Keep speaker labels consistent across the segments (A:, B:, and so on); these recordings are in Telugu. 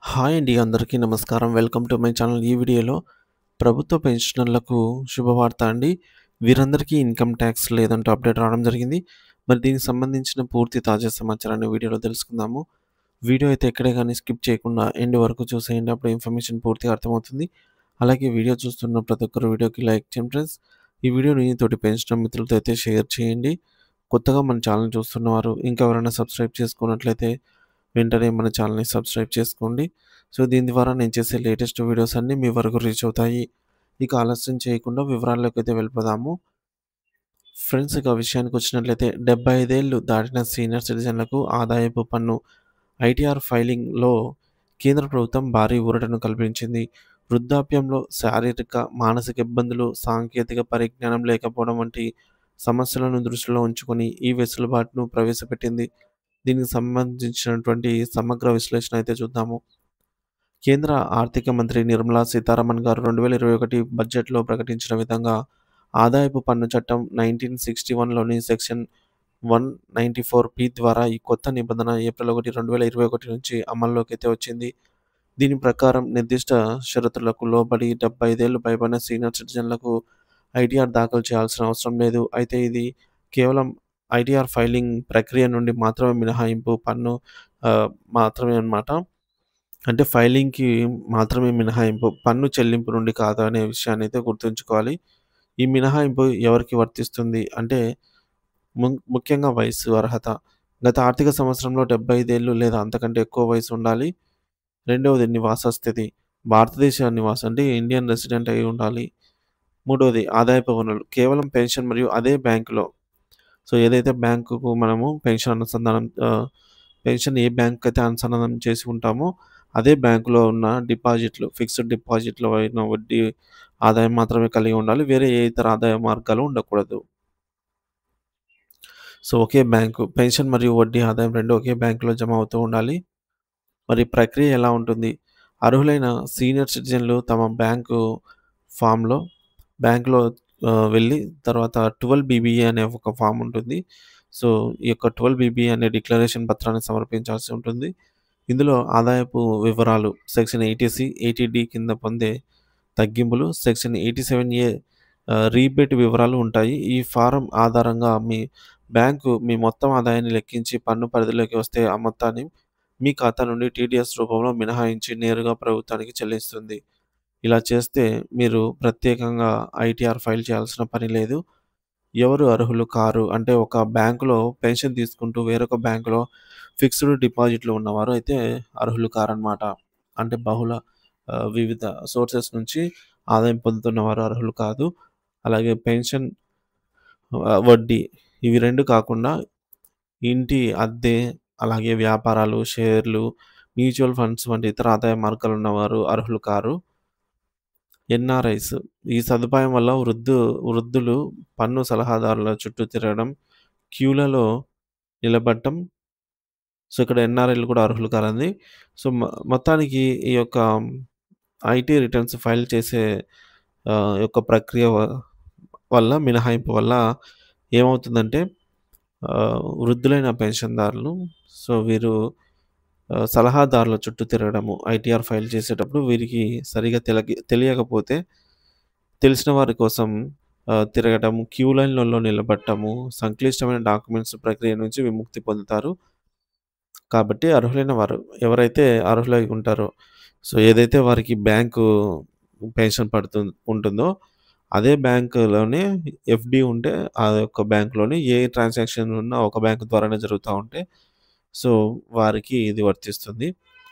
A: హాయ్ అండి. అందరికీ నమస్కారం. Welcome to my channel. ఈ వీడియోలో ప్రభుత్వ పెన్షనర్లకు శుభవార్త అండి. వీరందరికీ ఇన్‌కమ్ టాక్స్ లేదంటూ అప్డేట్ రావడం జరిగింది. మరి దీనికి సంబంధించిన పూర్తి తాజా సమాచారాన్ని వీడియోలో తెలుసుకుందాము. వీడియో అయితే ఎక్కడే గాని స్కిప్ చేయకుండా ఎండ్ వరకు చూసేయండి. అప్పుడు ఇన్ఫర్మేషన్ పూర్తిగా అర్థమవుతుంది. అలాగే వీడియో చూస్తున్న ప్రతి ఒక్కరు వీడియోకి లైక్ చేయండి ఫ్రెండ్స్. ఈ వీడియోని తోటి పెన్షనర్ మిత్రులతో అయితే షేర్ చేయండి. కొత్తగా మన ఛానల్ చూస్తున్నవారు ఇంకా ఎవరైనా సబ్స్క్రైబ్ చేసుకున్నట్లయితే వెంటనే మన ఛానల్‌ని సబ్స్క్రైబ్ చేసుకోండి. సో, దీని ద్వారా నేను చేసే లేటెస్ట్ వీడియోస్ అన్నీ మీ వరకు రీచ్ అవుతాయి. ఇక ఆలస్యం చేయకుండా వివరాల్లోకైతే వెళ్ళిపోదాము. ఫ్రెండ్స్ ఇక విషయానికొచ్చినట్లయితే 75 ఏళ్లు దాటిన సీనియర్ సిటిజన్లకు ఆదాయపు పన్ను ఐటీఆర్ ఫైలింగ్‌లో కేంద్ర ప్రభుత్వం భారీ ఊరటను కల్పించింది. వృద్ధాప్యంలో శారీరక, మానసిక ఇబ్బందులు, సాంకేతిక పరిజ్ఞానం లేకపోవడం వంటి సమస్యలను దృష్టిలో ఉంచుకొని ఈ వెసులుబాటును ప్రవేశపెట్టింది. దీనికి సంబంధించినటువంటి సమగ్ర విశ్లేషణ అయితే చూద్దాము. కేంద్ర ఆర్థిక మంత్రి నిర్మలా సీతారామన్ గారు 2021 బడ్జెట్‌లో ప్రకటించిన విధంగా ఆదాయపు పన్ను చట్టం 1961లోని సెక్షన్ 194 ద్వారా ఈ కొత్త నిబంధన ఏప్రిల్ 1, 2021 నుంచి అమల్లోకైతే వచ్చింది. దీని ప్రకారం నిర్దిష్ట షరతులకు లోబడి 75 ఏళ్లు పైబడిన సీనియర్ సిటిజన్లకు ఐటీఆర్ దాఖలు చేయాల్సిన అవసరం లేదు. అయితే ఇది కేవలం ఐటీఆర్ ఫైలింగ్ ప్రక్రియ నుండి మాత్రమే మినహాయింపు పన్ను మాత్రమే అన్నమాట. అంటే ఫైలింగ్‌కి మాత్రమే మినహాయింపు. పన్ను చెల్లింపు నుండి కాదు అనే విషయాన్నైతే గుర్తుంచుకోవాలి. ఈ మినహాయింపు ఎవరికి వర్తిస్తుంది అంటే ముఖ్యంగా వయస్సు, అర్హత. గత ఆర్థిక సంవత్సరంలో 75 ఏళ్లు లేదా అంతకంటే ఎక్కువ వయసు ఉండాలి. రెండవది నివాస స్థితి. భారతదేశ నివాసం అంటే ఇండియన్ రెసిడెంట్ అయి ఉండాలి. మూడవది ఆదాయపు వనరులు. కేవలం పెన్షన్ మరియు అదే బ్యాంకులో సో, ఏదైతే బ్యాంకుకు మనము పెన్షన్ ఏ బ్యాంక్‌కైతే అనుసంధానం చేసి ఉంటామో, అదే బ్యాంకులో ఉన్న డిపాజిట్లు, ఫిక్స్డ్ డిపాజిట్‌లో అయిన వడ్డీ ఆదాయం మాత్రమే కలిగి ఉండాలి. వేరే ఏ ఇతర ఆదాయ మార్గాలు ఉండకూడదు. సో, ఒకే బ్యాంకు పెన్షన్ మరియు వడ్డీ ఆదాయం 2 ఒకే బ్యాంకులో జమ అవుతూ ఉండాలి. మరి ప్రక్రియ ఎలా ఉంటుంది? అర్హులైన సీనియర్ సిటిజన్‌లు తమ ఫామ్‌లో బ్యాంక్‌లో వెళ్ళి తర్వాత 12 బీబీఏ అనే ఒక ఫామ్ ఉంటుంది. సో, ఈ యొక్క 12 బీబీఏ అనే డిక్లరేషన్ పత్రాన్ని సమర్పించాల్సి ఉంటుంది. ఇందులో ఆదాయపు వివరాలు సెక్షన్ 80సి, 80డి కింద పొందే తగ్గింపులు, సెక్షన్ 87ఏ రీబేట్ వివరాలు ఉంటాయి. ఈ ఫారం ఆధారంగా బ్యాంకు మీ మొత్తం ఆదాయాన్ని లెక్కించి పన్ను పరిధిలోకి వస్తే ఆ మొత్తాన్ని మీ ఖాతా నుండి టీడీఎస్ రూపంలో మినహాయించి నేరుగా ప్రభుత్వానికి చెల్లిస్తుంది. ఇలా చేస్తే మీరు ప్రత్యేకంగా ఐటీఆర్ ఫైల్ చేయాల్సిన పని లేదు. ఎవరు అర్హులు కారు అంటే ఒక బ్యాంకులో పెన్షన్ తీసుకుంటూ వేరొక బ్యాంకులో ఫిక్స్డ్ డిపాజిట్లు ఉన్నవారు అయితే అర్హులు కారనమాట. అంటే వివిధ సోర్సెస్ నుంచి ఆదాయం పొందుతున్నవారు అర్హులు కాదు. అలాగే పెన్షన్, వడ్డీ ఇవి 2 కాకుండా ఇంటి అద్దె, అలాగే వ్యాపారాలు, షేర్లు, మ్యూచువల్ ఫండ్స్ వంటి ఇతర ఆదాయ మార్గాలు ఉన్నవారు అర్హులు కారు. ఎన్ఆర్ఐస్ ఈ సదుపాయం వల్ల వృద్ధులు పన్ను సలహాదారుల చుట్టూ తిరగడం, క్యూలలో నిలబడటం. సో, ఇక్కడ ఎన్ఆర్ఐలు కూడా అర్హులు కారండి. సో, మొత్తానికి ఈ యొక్క ఐటీ రిటర్న్స్ ఫైల్ చేసే యొక్క ప్రక్రియ వల్ల మినహాయింపు వల్ల ఏమవుతుందంటే వృద్ధులైన పెన్షన్‌దారులు సో, వీరు సలహాదారుల చుట్టూ తిరగడము ఐటీఆర్ ఫైల్ చేసేటప్పుడు వీరికి సరిగ్గా తెలియకపోతే తెలిసిన వారి కోసం తిరగటము, క్యూ లైన్‌లలో నిలబడటము, సంక్లిష్టమైన డాక్యుమెంట్స్ ప్రక్రియ నుంచి విముక్తి పొందుతారు. కాబట్టి అర్హులైన వారు ఎవరైతే అర్హులై ఉంటారో, సో, ఏదైతే వారికి బ్యాంకు పెన్షన్ ఉంటుందో, అదే బ్యాంకులోనే ఎఫ్‌డి ఉంటే ఆ యొక్క బ్యాంక్‌లోనే ఏ ట్రాన్సాక్షన్ ఉన్నా ఒక బ్యాంక్ ద్వారానే జరుగుతా ఉంటే, సో, వారికి ఇది వర్తిస్తుంది.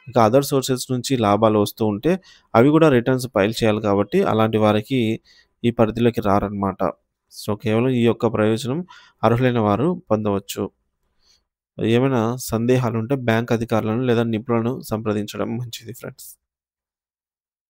A: ఇంకా అదర్ సోర్సెస్ నుంచి లాభాలు వస్తూ ఉంటే, అవి కూడా రిటర్న్స్ ఫైల్ చేయాలి కాబట్టి, అలాంటి వారికి ఈ పరిధిలోకి రారనమాట. సో, కేవలం ఈ యొక్క ప్రయోజనం అర్హులైన వారు పొందవచ్చు. ఏమైనా సందేహాలుంటే బ్యాంక్ అధికారులను లేదా నిపుణులను సంప్రదించడం మంచిది ఫ్రెండ్స్.